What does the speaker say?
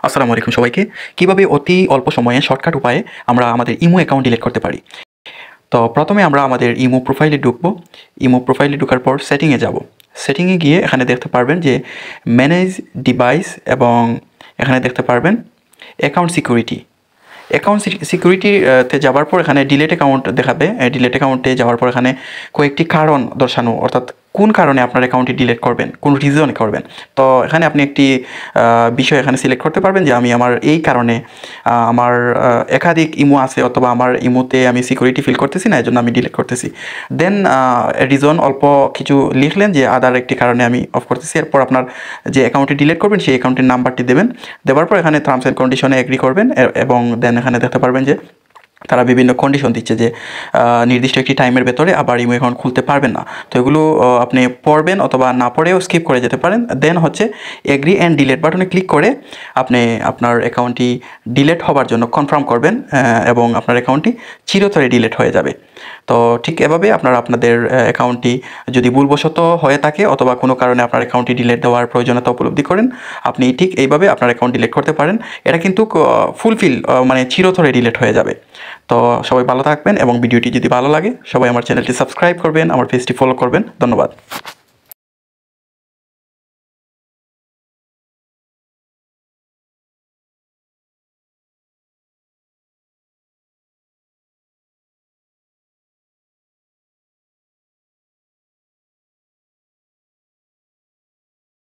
আসসালামু আলাইকুম সবাইকে। কিভাবে অতি অল্প সময়ে শর্টকাট উপায়ে আমরা আমাদের ইমো অ্যাকাউন্ট ডিলিট করতে পারি। তো প্রথমে আমরা আমাদের ইমো প্রোফাইলে ঢুকবো। ইমো প্রোফাইলে ঢোকার পর সেটিংয়ে যাব। সেটিংয়ে গিয়ে এখানে দেখতে পারবেন যে ম্যানেজ ডিভাইস এবং এখানে দেখতে পারবেন অ্যাকাউন্ট সিকিউরিটি। অ্যাকাউন্ট সিকিউরিটিতে যাওয়ার পর এখানে ডিলিট অ্যাকাউন্ট দেখাবে। ডিলিট অ্যাকাউন্টে যাওয়ার পর এখানে কয়েকটি কারণ দর্শানো, অর্থাৎ কোন কারণে আপনার অ্যাকাউন্টটি ডিলিট করবেন, কোন রিজনে করবেন। তো এখানে আপনি একটি বিষয় এখানে সিলেক্ট করতে পারবেন যে আমি আমার এই কারণে আমার একাধিক ইমো আছে অথবা আমার ইমোতে আমি সিকিউরিটি ফিল করতেছি না, এই জন্য আমি ডিলিট করতেছি। দেন রিজন অল্প কিছু লিখলেন যে আদার একটি কারণে আমি অফ করতেছি। এরপর আপনার যে অ্যাকাউন্টটি ডিলিট করবেন সেই অ্যাকাউন্টের নাম্বারটি দেবেন। দেওয়ার পর এখানে টার্মস অ্যান্ড কন্ডিশনে এগ্রি করবেন এবং দেন এখানে দেখতে পারবেন যে তারা বিভিন্ন কন্ডিশন দিচ্ছে যে নির্দিষ্ট একটি টাইমের ভেতরে আবার ইমো অ্যাকাউন্ট খুলতে পারবেন না। তো এগুলো আপনি পড়বেন অথবা না পড়েও স্কিপ করে যেতে পারেন। দেন হচ্ছে এগ্রি অ্যান্ড ডিলিট বাটনে ক্লিক করে আপনি আপনার অ্যাকাউন্টটি ডিলিট হবার জন্য কনফার্ম করবেন এবং আপনার অ্যাকাউন্টটি চিরতরে ডিলিট হয়ে যাবে। তো ঠিক এভাবে আপনারা আপনাদের অ্যাকাউন্টটি যদি ভুলবশত হয়ে থাকে অথবা কোনো কারণে আপনার অ্যাকাউন্টটি ডিলিট দেওয়ার প্রয়োজনীয়তা উপলব্ধি করেন, আপনি ঠিক এইভাবে আপনার অ্যাকাউন্ট ডিলিট করতে পারেন। এটা কিন্তু ফুলফিল মানে চিরতরে ডিলিট হয়ে যাবে। তো সবাই ভালো থাকবেন এবং ভিডিওটি যদি ভালো লাগে সবাই আমার চ্যানেলটি সাবস্ক্রাইব করবেন, আমার পেজটি ফলো করবেন। ধন্যবাদ।